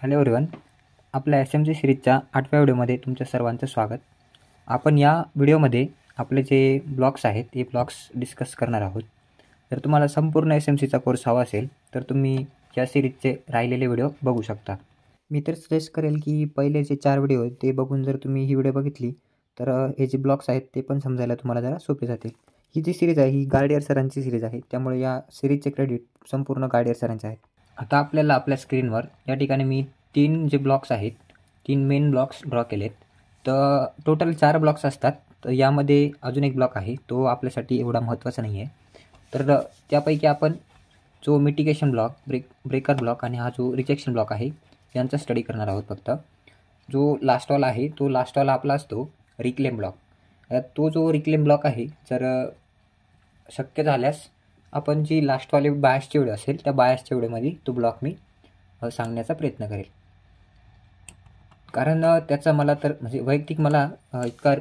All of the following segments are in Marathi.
हॅलो एव्हरीवन, आपल्या SMC सिरीजच्या 8व्या व्हिडिओमध्ये तुमच्या सर्वांचं स्वागत. आपण या व्हिडिओमध्ये आपले जे ब्लॉक्स आहेत ते ब्लॉक्स डिस्कस करणार आहोत. जर तुम्हाला संपूर्ण SMCचा कोर्स हवा असेल तर तुम्ही या सिरीजचे राहिलेले व्हिडिओ बघू शकता. मी तर सजेस्ट करेल की पहिले जे 4 व्हिडिओ आहेत ते बघून जर तुम्ही ही व्हिडिओ बघितली तर हे जे ब्लॉक्स आहेत ते पण समजायला तुम्हाला जरा सोपे जातील. ही जी सिरीज आहे ही गार्डियर सरांची सिरीज आहे, त्यामुळे या सिरीजचे क्रेडिट संपूर्ण गार्डियर सरांचे आहेत. आता आपल्याला आपल्या स्क्रीनवर या ठिकाणी मी 3 जे ब्लॉक्स आहेत, 3 मेन ब्लॉक्स ड्रॉ केलेत. तर टोटल 4 ब्लॉक्स असतात. तर यामध्ये अजून एक ब्लॉक आहे, तो आपल्यासाठी एवढा महत्त्वाचा नाही आहे. तर त्यापैकी आपण जो मिटिगेशन ब्लॉक, ब्रेकर ब्लॉक आणि हा जो रिजेक्शन ब्लॉक आहे यांचा स्टडी करणार आहोत. फक्त जो लास्टवाला आहे तो लास्टवाला आपला असतो रिक्लेम ब्लॉक. तो जो रिक्लेम ब्लॉक आहे, जर शक्य झाल्यास आपण जी लास्टवाली बायसची व्हिडिओ असेल त्या बायसच्या व्हिडिओमध्ये तो ब्लॉक मी सांगण्याचा प्रयत्न करेल. कारण त्याचा मला तर म्हणजे वैयक्तिक मला इतका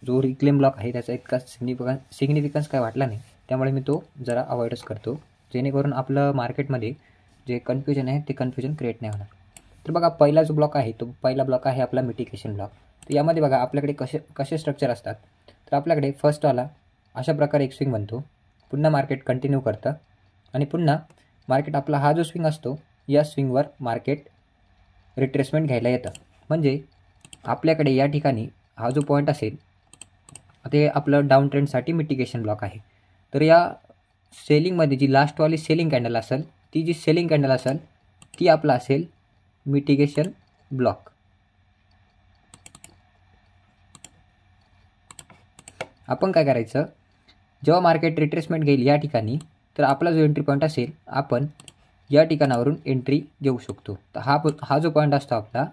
जो रिक्लेम ब्लॉक आहे त्याचा इतका सिग्निफिकन्स काय वाटला नाही, त्यामुळे मी तो जरा अवॉइडच करतो, जेणेकरून आपलं मार्केटमध्ये जे कन्फ्युजन आहे ते कन्फ्युजन क्रिएट नाही होणार. तर बघा, पहिला जो ब्लॉक आहे तो पहिला ब्लॉक आहे आपला मिटिगेशन ब्लॉक. तर यामध्ये बघा आपल्याकडे कसे स्ट्रक्चर असतात. तर आपल्याकडे फर्स्टवाला अशा प्रकारे एक स्विंग बनतो, पुन्हा मार्केट कंटिन्यू करतं आणि पुन्हा मार्केट आपला हा जो स्विंग असतो या स्विंगवर मार्केट रिट्रेसमेंट घ्यायला येतं. म्हणजे आपल्याकडे या ठिकाणी हा जो पॉईंट असेल ते आपलं डाऊन ट्रेंडसाठी मिटिगेशन ब्लॉक आहे. तर या सेलिंगमध्ये जी लास्टवाली सेलिंग कॅन्डल असेल, ती जी सेलिंग कॅन्डल असेल ती आपला असेल मिटिगेशन ब्लॉक. आपण काय करायचं, जेव्हा मार्केट रिट्रेसमेंट घेईल या ठिकाणी, तर आपला जो एंट्री पॉईंट असेल आपण या ठिकाणावरून एंट्री घेऊ शकतो. तर हा जो पॉईंट असतो आपला,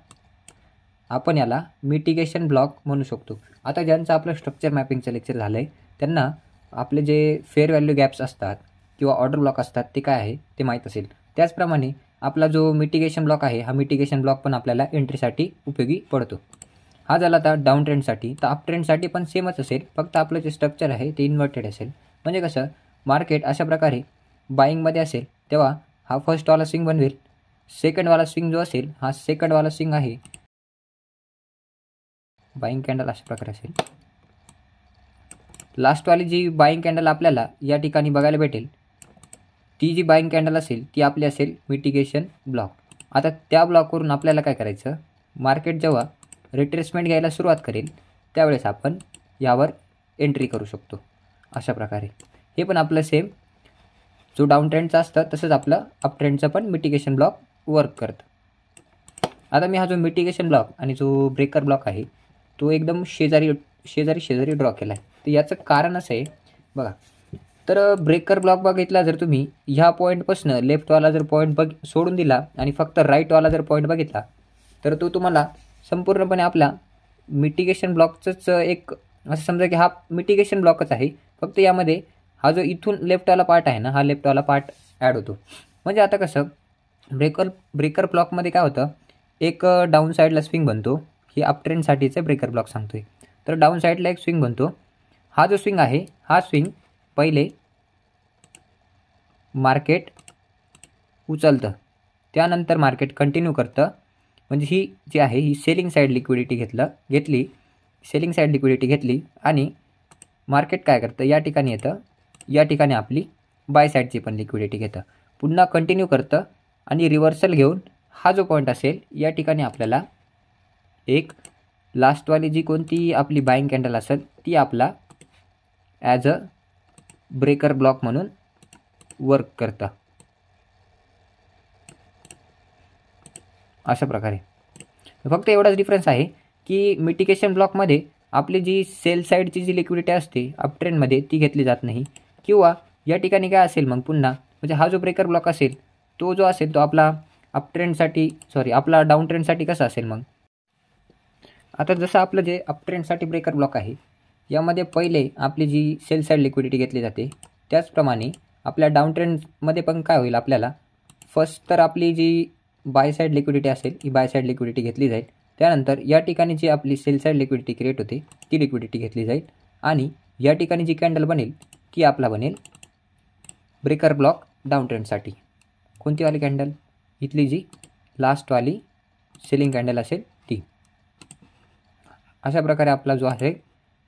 आपण याला मिटिगेशन ब्लॉक म्हणू शकतो. आता ज्यांचं आपलं स्ट्रक्चर मॅपिंगचं लेक्चर झालं आहे त्यांना आपले जे फेअर व्हॅल्यू गॅप्स असतात किंवा ऑर्डर ब्लॉक असतात ते काय आहे ते माहीत असेल. त्याचप्रमाणे आपला जो मिटिगेशन ब्लॉक आहे हा मिटिगेशन ब्लॉक पण आपल्याला एंट्रीसाठी उपयोगी पडतो. हा झाला आता डाऊन ट्रेंडसाठी. तर अप ट्रेंडसाठी पण सेमच असेल, फक्त आपलं जे स्ट्रक्चर आहे ते इन्व्हर्टेड असेल. म्हणजे कसं, मार्केट अशा प्रकारे बाईंगमध्ये असेल तेव्हा हा फर्स्टवाला स्विंग बनवेल, सेकंडवाला स्विंग जो असेल हा सेकंडवाला स्विंग आहे बाईंग कॅन्डल अशा प्रकारे असेल. लास्टवाली जी बाईंग कॅन्डल आपल्याला या ठिकाणी बघायला भेटेल ती जी बाईंग कॅन्डल असेल ती आपली असेल मिटिगेशन ब्लॉक. आता त्या ब्लॉकवरून आपल्याला काय करायचं, मार्केट जेव्हा रिट्रेसमेंट घ्यायला सुरुवात करेल त्यावेळेस आपण यावर एंट्री करू शकतो अशा प्रकारे. हे पण आपलं सेम जो डाऊन ट्रेंडचं असतं तसंच आपलं अप ट्रेंडचं पण मिटिगेशन ब्लॉक वर्क करतं. आता मी हा जो मिटिगेशन ब्लॉक आणि जो ब्रेकर ब्लॉक आहे तो एकदम शेजारी ड्रॉ केला आहे. तर याचं कारण असं आहे बघा. तर ब्रेकर ब्लॉक बघितला जर तुम्ही, ह्या पॉईंटपासून लेफ्टवाला जर पॉईंट सोडून दिला आणि फक्त राईटवाला जर पॉईंट बघितला तर तो तुम्हाला संपूर्णपणे आपला मिटिगेशन ब्लॉकचंच एक असं समजा की हा मिटिगेशन ब्लॉकच आहे, फक्त यामध्ये हा जो इथून लेफ्टवाला पार्ट आहे ना हा लेफ्टवाला पार्ट ॲड होतो. म्हणजे आता कसं ब्रेकर ब्लॉकमध्ये काय होतं, एक डाऊन साईडला स्विंग बनतो. ही अप ट्रेंडसाठीचं ब्रेकर ब्लॉक सांगतोय. तर डाऊन साईडला एक स्विंग बनतो. हा जो स्विंग आहे हा स्विंग पहिले मार्केट उचलतं, त्यानंतर मार्केट कंटिन्यू करतं. म्हणजे ही जी आहे ही सेलिंग साईड लिक्विडिटी घेतली सेलिंग साईड लिक्विडिटी घेतली आणि मार्केट काय करतं, या ठिकाणी येतं, या ठिकाणी आपली बाय साईडची पण लिक्विडिटी घेतं, पुन्हा कंटिन्यू करतं आणि रिव्हर्सल घेऊन हा जो पॉईंट असेल या ठिकाणी आपल्याला एक लास्टवाली जी कोणती आपली बाईंग कॅन्डल असेल ती आपला ॲज अ ब्रेकर ब्लॉक म्हणून वर्क करतं अशा प्रकारे. फक्त एवढाच डिफरन्स आहे की मिटिगेशन ब्लॉकमध्ये आपली जी सेल साईडची जी लिक्विडिटी असते अप ट्रेंडमध्ये ती घेतली जात नाही. किंवा या ठिकाणी काय असेल मग पुन्हा, म्हणजे हा जो ब्रेकर ब्लॉक असेल तो जो असेल तो आपला आपला डाऊन ट्रेंडसाठी कसा असेल मग. आता जसं आपलं जे अप ट्रेंडसाठी ब्रेकर ब्लॉक आहे यामध्ये पहिले आपली जी सेल साईड लिक्विडिटी घेतली जाते, त्याचप्रमाणे आपल्या डाऊन ट्रेंडमध्ये पण काय होईल, आपल्याला फर्स्ट तर आपली जी बाय साईड लिक्विडिटी असेल ही बाय साईड लिक्विडिटी घेतली जाईल. त्यानंतर या ठिकाणी जी आपली सेल साईड लिक्विडिटी क्रिएट होते ती लिक्विडिटी घेतली जाईल आणि या ठिकाणी जी कॅन्डल बनेल ती आपला बनेल ब्रेकर ब्लॉक डाऊन ट्रेंडसाठी. कोणती वाली कॅन्डल, इथली जी लास्टवाली सेलिंग कॅन्डल असेल ती. अशा प्रकारे आपला जो आहे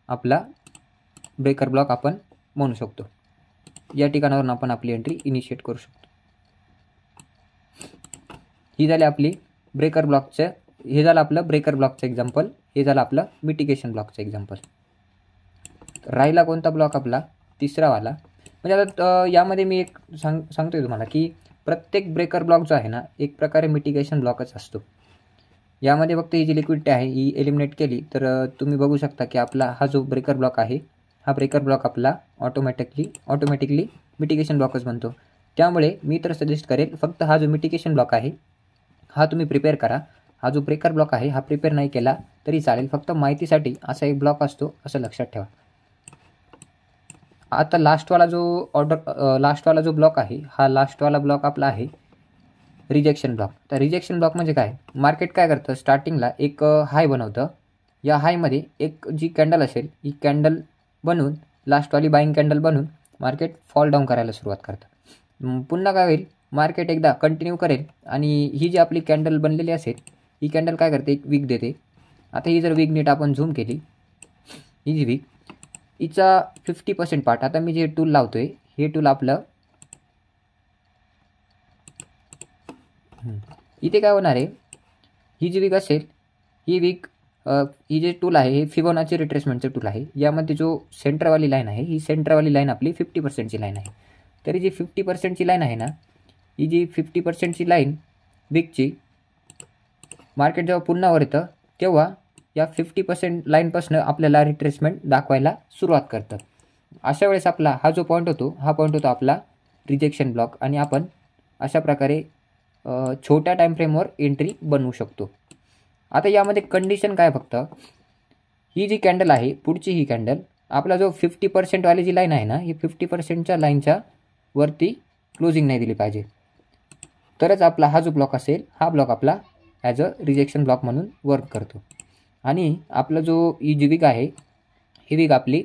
आपला ब्रेकर ब्लॉक आपण म्हणू शकतो. या ठिकाणावरून आपण आपली एंट्री इनिशिएट करू शकतो. ही झाली आपली ब्रेकर ब्लॉकचं, हे झालं आपलं ब्रेकर ब्लॉकचं एक्झाम्पल, हे झालं आपलं मिटिगेशन ब्लॉकचं एक्झाम्पल. राहिला कोणता ब्लॉक आपला? तिसरावाला. म्हणजे आता यामध्ये मी एक सांगतोय तुम्हाला की प्रत्येक ब्रेकर ब्लॉक जो आहे ना एक प्रकारे मिटिगेशन ब्लॉकच असतो. यामध्ये फक्त ही जी लिक्विडिटी आहे ही एलिमिनेट केली तर तुम्ही बघू शकता की आपला हा जो ब्रेकर ब्लॉक आहे हा ब्रेकर ब्लॉक आपला ऑटोमॅटिकली मिटिगेशन ब्लॉकच बनतो. त्यामुळे मी तर सजेस्ट करेल फक्त हा जो मिटिगेशन ब्लॉक आहे हा तुम्ही प्रिपेअर करा. हा जो ब्रेकर ब्लॉक आहे हा प्रिपेअर नाही केला तरी चालेल, फक्त माहितीसाठी असा एक ब्लॉक असतो असं लक्षात ठेवा. आता लास्टवाला जो ब्लॉक आहे हा लास्टवाला ब्लॉक आपला आहे रिजेक्शन ब्लॉक. तर रिजेक्शन ब्लॉक म्हणजे काय? मार्केट काय करतं, स्टार्टिंगला एक हाय बनवतं. या हायमध्ये एक जी कॅन्डल असेल ही कॅन्डल बनवून लास्टवाली बाईंग कॅन्डल बनवून मार्केट फॉल डाऊन करायला सुरुवात करतं. पुन्हा काय होईल, मार्केट एकदा कंटिन्यू करेल आणि ही जी आपली कॅन्डल बनलेली असेल ही कॅन्डल काय करते, एक विक देते. आता ही जर विक नीट आपण झूम केली, ही जी विक हिचा 50% पार्ट, आता मी जे टूल लावतोय हे टूल आपलं इथे काय होणार आहे, ही जी विक असेल ही विक ही जे टूल आहे हे फिबोनाची रिट्रेसमेंटचं टूल आहे. यामध्ये जो सेंटरवाली लाईन आहे ही सेंटरवाली लाईन आपली 50%ची लाईन आहे. तरी जी 50%ची लाईन आहे ना ही जी 50%ची लाईन विकची मार्केट जेव्हा पुन्हा वर येतं तेव्हा या 50% लाईनपासून आपल्याला रिट्रेसमेंट दाखवायला सुरुवात करतं. अशा वेळेस आपला हा जो पॉईंट होतो हा पॉईंट होतो आपला रिजेक्शन ब्लॉक आणि आपण अशा प्रकारे छोट्या टाईम फ्रेमवर एंट्री बनवू शकतो. आता यामध्ये कंडिशन काय, फक्त ही जी कॅन्डल आहे पुढची ही कॅन्डल आपला जो 50% वाली जी लाईन आहे ना ही 50%च्या लाईनच्या वरती क्लोजिंग नाही दिली पाहिजे, तरच आपला हा जो ब्लॉक असेल हा ब्लॉक आपला ॲज अ रिजेक्शन ब्लॉक म्हणून वर्क करतो. आणि आपला जो ही जी विक आहे ही विक आपली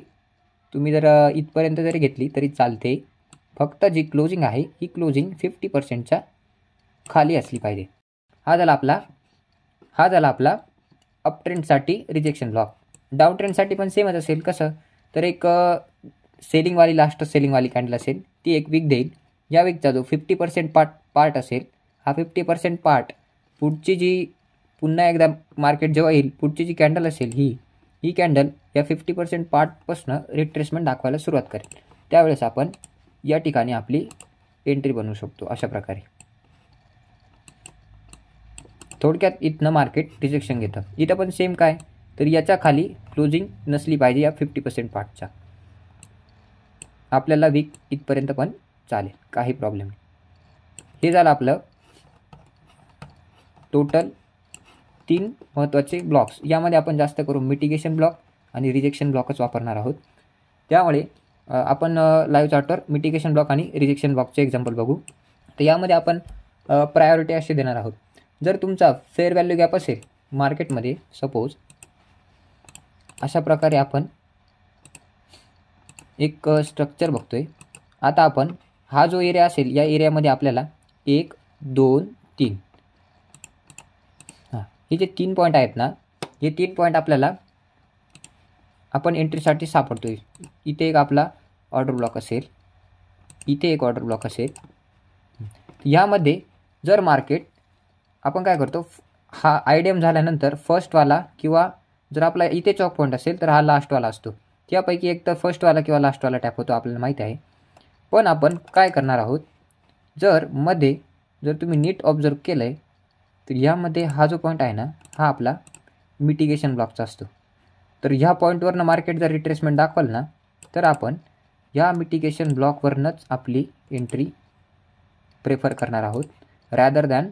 तुम्ही जर इथपर्यंत जरी घेतली तरी चालते, फक्त जी क्लोजिंग आहे ही क्लोजिंग 50%च्या खाली असली पाहिजे. हा झाला आपला अप ट्रेंडसाठी रिजेक्शन ब्लॉक. डाऊन ट्रेंडसाठी पण सेमच असेल. कसं तर एक लास्ट सेलिंगवाली कॅन्डल असेल ती एक विक देईल. या विकचा जो 50% पार्ट असेल हा 50% पार्ट पुढची जी पुन्हा एकदा मार्केट जेव्हा येईल पुढची जी कॅन्डल असेल ही कॅन्डल या 50% पार्टपासून रिट्रेसमेंट दाखवायला सुरुवात करेल. त्यावेळेस आपण या ठिकाणी आपली एंट्री बनवू शकतो. अशा प्रकारे थोडक्यात इथनं मार्केट रिजेक्शन घेतं. इथं पण सेम काय, तर याच्या खाली क्लोजिंग नसली पाहिजे या 50% पार्टच्या. आपल्याला विक इथपर्यंत पण चालेल, काही प्रॉब्लेम नाही. हे झालं आपलं टोटल 3 महत्त्वाचे ब्लॉक्स. यामध्ये आपण जास्त करून मिटिगेशन ब्लॉक आणि रिजेक्शन ब्लॉकच वापरणार आहोत. त्यामुळे आपण लाईव्ह चार्टवर मिटिगेशन ब्लॉक आणि रिजेक्शन ब्लॉकचे एक्झाम्पल बघू. तर यामध्ये आपण प्रायोरिटी असे देणार आहोत. जर तुमचा फेअर व्हॅल्यू गॅप असेल मार्केटमध्ये, सपोज अशा प्रकारे आपण एक स्ट्रक्चर बघतोय. आता आपण हा जो एरिया असेल या एरियामध्ये आपल्याला 1, 2, 3 हे जे 3 पॉईंट आहेत ना हे 3 पॉईंट आपल्याला आपण एंट्रीसाठी सापडतोय. इथे एक आपला ऑर्डर ब्लॉक असेल, इथे एक ऑर्डर ब्लॉक असेल. यामध्ये जर मार्केट आपण काय करतो, हा आयडीएम झाल्यानंतर फर्स्टवाला किंवा जर आपला इथे चॉक पॉईंट असेल तर हा लास्टवाला असतो. त्यापैकी एक तर फर्स्टवाला किंवा लास्टवाला टॅप होतो आपल्याला माहिती आहे. पण आपण काय करणार आहोत, जर तुम्ही नीट ऑब्झर्व केलं आहे तर यामध्ये हा जो पॉईंट आहे ना हा आपला मिटिगेशन ब्लॉकचा असतो. तर ह्या पॉईंटवरनं मार्केट जर रिट्रेसमेंट दाखवाल ना तर आपण या मिटिगेशन ब्लॉकवरनंच आपली एंट्री प्रेफर करणार आहोत, रॅदर दॅन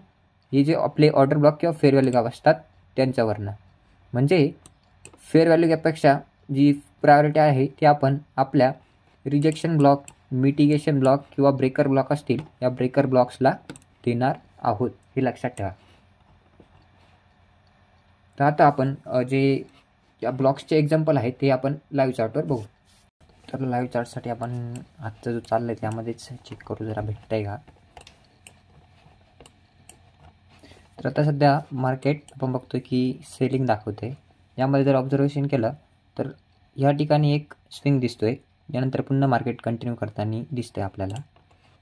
हे जे आपले ऑर्डर ब्लॉक किंवा फेअर व्हॅल्यू गॅप असतात त्यांच्यावरनं. म्हणजे फेअर व्हॅल्यू गॅपपेक्षा जी प्रायोरिटी आहे ती आपण आपल्या रिजेक्शन ब्लॉक, मिटिगेशन ब्लॉक किंवा ब्रेकर ब्लॉक असतील या ब्रेकर ब्लॉक्सला देणार आहोत, हे लक्षात ठेवा. तर आता आपण जे या ब्लॉक्सचे एक्झाम्पल आहेत ते आपण लाईव्ह चार्टवर बघू. तर लाईव्ह चार्टसाठी आपण आजचं जो चाललं आहे त्यामध्येच चेक करू जरा भेटतं आहे का. तर आता सध्या मार्केट आपण बघतो की सेलिंग दाखवते. यामध्ये जर ऑब्झर्वेशन केलं तर या ठिकाणी एक स्विंग दिसतोय, यानंतर पुन्हा मार्केट कंटिन्यू करताना दिसतंय आपल्याला.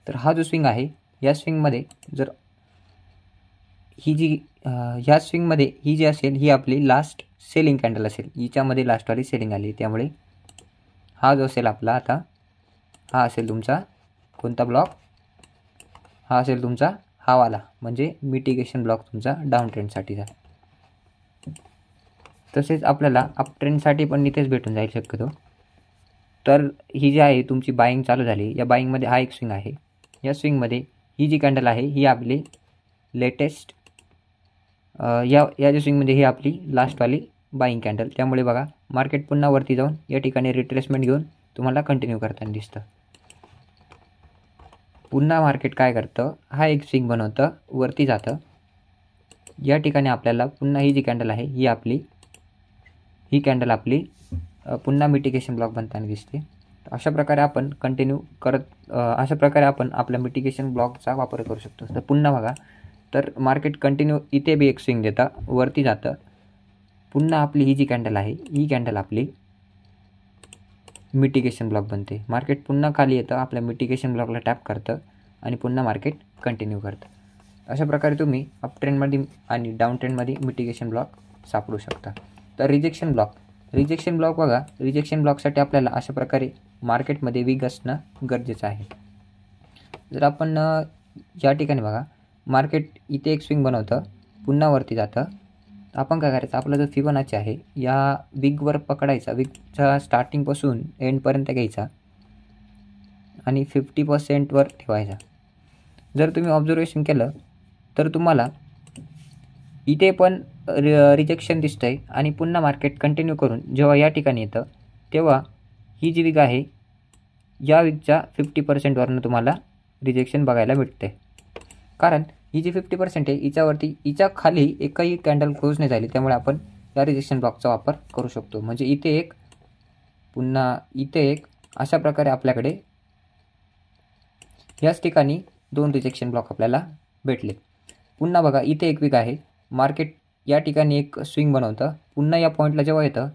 तर हा जो स्विंग आहे या स्विंगमध्ये जर ही जी ह्या स्विंगमध्ये ही जी असेल ही आपली लास्ट सेलिंग कॅन्डल असेल, हिच्यामध्ये लास्टवाली सेलिंग आली. त्यामुळे हा जो असेल आपला आता हा असेल तुमचा कोणता ब्लॉक, हा असेल तुमचा हा वाला, म्हणजे मिटिगेशन ब्लॉक तुमचा डाऊन ट्रेंडसाठीचा. तसेच आपल्याला अप ट्रेंडसाठी पण इथेच भेटून जाईल शक्यतो. तर ही जी आहे तुमची बाईंग चालू झाली, या बाईंगमध्ये हा एक स्विंग आहे. या स्विंगमध्ये ही जी कॅन्डल आहे ही आपली लेटेस्ट या ज्या स्विंगमध्ये ही आपली लास्टवाली बाईंग कॅन्डल. त्यामुळे बघा मार्केट पुन्हा वरती जाऊन या ठिकाणी रिट्रेसमेंट घेऊन तुम्हाला कंटिन्यू करताना दिसतं. पुन्हा मार्केट काय करतं, हा एक स्विंग बनवतं, वरती जातं. या ठिकाणी आपल्याला पुन्हा ही जी कॅन्डल आहे ही कॅन्डल आपली पुन्हा मिटिगेशन ब्लॉक बनताना दिसते. अशा प्रकारे आपण कंटिन्यू करत अशा प्रकारे आपण आपल्या मिटिगेशन ब्लॉकचा वापर करू शकतो. तर पुन्हा बघा, तर मार्केट कंटिन्यू इथे बी एक स्विंग देतं, वरती जातं. पुन्हा आपली ही जी कॅन्डल आहे ही कॅन्डल आपली मिटिगेशन ब्लॉक बनते. मार्केट पुन्हा खाली येतं, आपल्या मिटिगेशन ब्लॉकला टॅप करतं आणि पुन्हा मार्केट कंटिन्यू करतं. अशा प्रकारे तुम्ही अप ट्रेंडमध्ये आणि डाऊन ट्रेंडमध्ये मिटिगेशन ब्लॉक सापडू शकता. तर रिजेक्शन ब्लॉक बघा, रिजेक्शन ब्लॉकसाठी आपल्याला अशा प्रकारे मार्केटमध्ये वीक असणं गरजेचं आहे. जर आपण या ठिकाणी बघा मार्केट इथे एक स्विंग बनवतं, पुन्हा वरती जातं. आपण काय करायचं, आपला जो फिबोनाची आहे या विगवर पकडायचा, विगच्या स्टार्टिंगपासून एंडपर्यंत घ्यायचा आणि 50% ठेवायचा. जर तुम्ही ऑब्झर्वेशन केलं तर तुम्हाला इथे पण रिजेक्शन दिसतं आहे आणि पुन्हा मार्केट कंटिन्यू करून जेव्हा या ठिकाणी येतं तेव्हा ही जी विग आहे या विगच्या 50% तुम्हाला रिजेक्शन बघायला भेटते. कारण ही जी 50% आहे हिच्या खाली एकही कॅन्डल क्लोज नाही झाली, त्यामुळे आपण या रिजेक्शन ब्लॉकचा वापर करू शकतो. म्हणजे इथे एक, पुन्हा इथे एक, अशा प्रकारे आपल्याकडे याच ठिकाणी 2 रिजेक्शन ब्लॉक आपल्याला भेटले. पुन्हा बघा इथे एक वीक आहे, मार्केट या ठिकाणी एक स्विंग बनवतं, पुन्हा या पॉईंटला जेव्हा येतं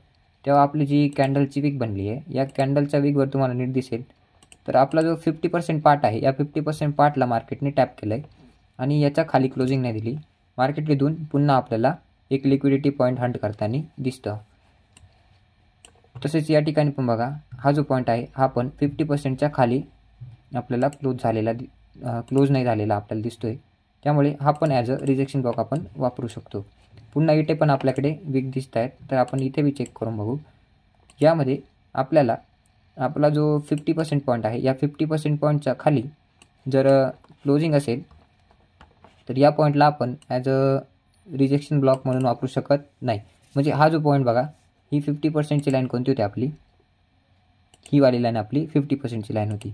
तेव्हा आपली जी कॅन्डलची वीक बनली आहे या कॅन्डलच्या वीकवर तुम्हाला नीट दिसेल. तर आपला जो 50% पार्ट आहे या 50% पार्टला मार्केटने टॅप केलं आहे आणि याच्या खाली क्लोजिंग नाही दिली. मार्केट तिथून पुन्हा आपल्याला एक लिक्विडिटी पॉईंट हंट करताना दिसतं. तसेच या ठिकाणी पण बघा हा जो पॉईंट आहे हा पण 50%च्या खाली आपल्याला क्लोज नाही झालेला आपल्याला दिसतोय. त्यामुळे हा पण ॲज अ रिजेक्शन ब्लॉक आपण वापरू शकतो. पुन्हा इथे पण आपल्याकडे वीक दिसत आहेत, तर आपण इथे बी चेक करून बघू. यामध्ये आपल्याला आपला जो 50% पॉईंट आहे या 50% पॉईंटच्या खाली जर क्लोजिंग असेल तर या पॉईंटला आपण ॲज अ रिजेक्शन ब्लॉक म्हणून वापरू शकत नाही. म्हणजे हा जो पॉईंट बघा, ही 50%ची लाईन कोणती होती आपली, ही वाली लाईन आपली 50%ची लाईन होती.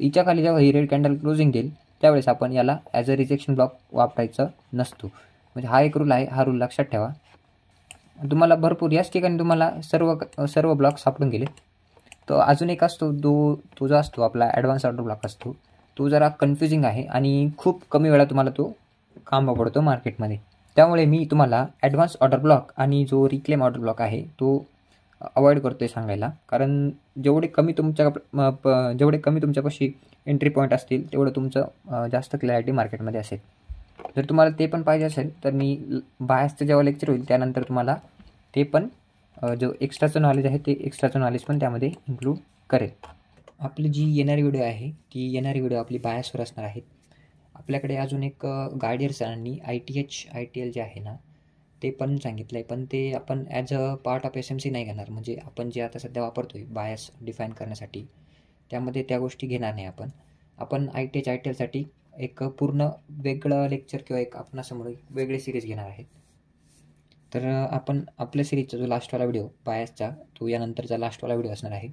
हिच्या खाली जेव्हा ही रेड कॅन्डल क्लोजिंग देईल त्यावेळेस आपण याला ॲज अ रिजेक्शन ब्लॉक वापरायचं नसतो. म्हणजे हा एक रूल आहे, हा रूल लक्षात ठेवा. तुम्हाला भरपूर याच ठिकाणी तुम्हाला सर्व ब्लॉक सापडून गेले. तो अजून एक असतो तो जो असतो आपला ॲडव्हान्स ऑर्डर ब्लॉक असतो, तो जरा कन्फ्युजिंग आहे आणि खूप कमी वेळा तुम्हाला तो काम पडतो मार्केटमध्ये. त्यामुळे मी तुम्हाला ॲडव्हान्स ऑर्डर ब्लॉक आणि जो रिक्लेम ऑर्डर ब्लॉक आहे तो अवॉइड करतो आहे सांगायला. कारण जेवढे कमी तुमच्यापाशी एंट्री पॉईंट असतील तेवढं तुमचं जास्त क्लॅरिटी मार्केटमध्ये असेल. जर तुम्हाला ते पण पाहिजे असेल तर मी बायसचं जेव्हा लेक्चर होईल त्यानंतर तुम्हाला ते पण जो एक्स्ट्राचं नॉलेज आहे ते एक्स्ट्राचं नॉलेज पण त्यामध्ये इन्क्लूड करेल. आपली जी येणारी व्हिडिओ आपली बायसवर असणार आहे. आपल्याकडे अजून एक गार्डियर सरांनी ITL जे आहे ना ते पण सांगितलं आहे, पण ते आपण as a part of SMC नाही घेणार. म्हणजे आपण जे आता सध्या वापरतो आहे बायस डिफाईन करण्यासाठी त्यामध्ये त्या गोष्टी घेणार नाही आपण ITLसाठी एक पूर्ण वेगळं लेक्चर किंवा एक आपणासमोर वेगळी सिरीज घेणार आहेत. तर आपण आपल्या सिरीजचा जो लास्टवाला व्हिडिओ बायसचा तो यानंतरचा लास्टवाला व्हिडिओ असणार आहे.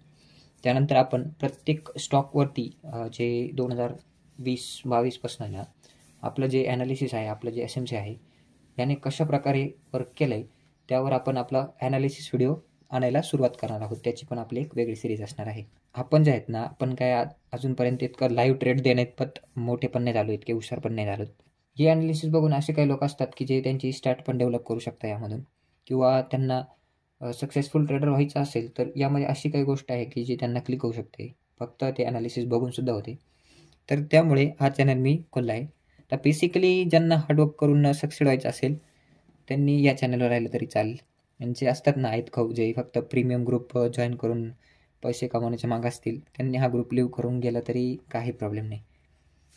त्यानंतर आपण प्रत्येक स्टॉकवरती जे 2020-22पासून ना आपलं जे ॲनालिसिस आहे, आपलं जे SMC आहे याने कशाप्रकारे वर्क केलं आहे त्यावर आपण आपला ॲनालिसिस व्हिडिओ आणायला सुरुवात करणार आहोत. त्याची पण आपली एक वेगळी सिरीज असणार आहे. आपण जे आहेत ना आपण काय अजूनपर्यंत इतकं लाईव्ह ट्रेड देण्यात पण मोठे पण नाही झालो, इतके हुशार पण नाही झालो. हे ॲनालिसिस बघून असे काही लोक असतात की जे त्यांची स्टॅट पण डेव्हलप करू शकतात यामधून, किंवा त्यांना सक्सेसफुल ट्रेडर व्हायचं असेल तर यामध्ये अशी काही गोष्ट आहे की जी त्यांना क्लिक होऊ शकते, फक्त ते ॲनालिसिस बघून सुद्धा होते. तर त्यामुळे हा चॅनल मी खोलला आहे. तर बेसिकली ज्यांना हार्डवर्क करून सक्सेड व्हायचं असेल त्यांनी या चॅनलवर राहिलं तरी चालेल. यांचे असतात ना आहेत खाऊ जे फक्त प्रीमियम ग्रुप जॉईन करून पैसे कमवण्याच्या मागं असतील, त्यांनी हा ग्रुप लिव्ह करून गेला तरी काही प्रॉब्लेम नाही.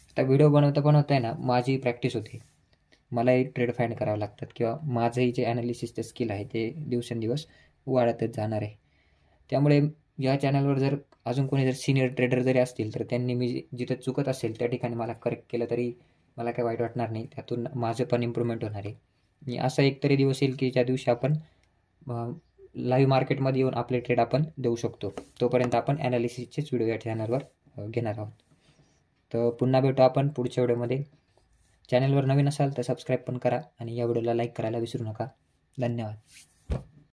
आता व्हिडिओ बनवता आहे ना माझी प्रॅक्टिस होती, मलाही ट्रेड फाइंड करावं लागतात, किंवा माझंही जे ॲनालिसिसचं स्किल आहे ते दिवसेंदिवस वाढतच जाणार आहे. त्यामुळे या चॅनलवर जर अजून कोणी जर सिनियर ट्रेडर जरी असतील तर त्यांनी मी जिथं चुकत असेल त्या ठिकाणी मला करेक्ट केलं तरी मला काही वाईट वाटणार नाही, त्यातून माझं पण इम्प्रूव्हमेंट होणार आहे. आणि असा एकतरी दिवस येईल की ज्या दिवशी आपण लाईव्ह मार्केटमध्ये येऊन आपले ट्रेड आपण देऊ शकतो. तोपर्यंत आपण ॲनालिसिसचेच व्हिडिओ या चॅनलवर घेणार आहोत. तर पुन्हा भेटू आपण पुढच्या व्हिडिओमध्ये. चॅनलवर नवीन असाल तर सबस्क्राईब पण करा आणि या व्हिडिओला लाईक करायला विसरू नका. धन्यवाद.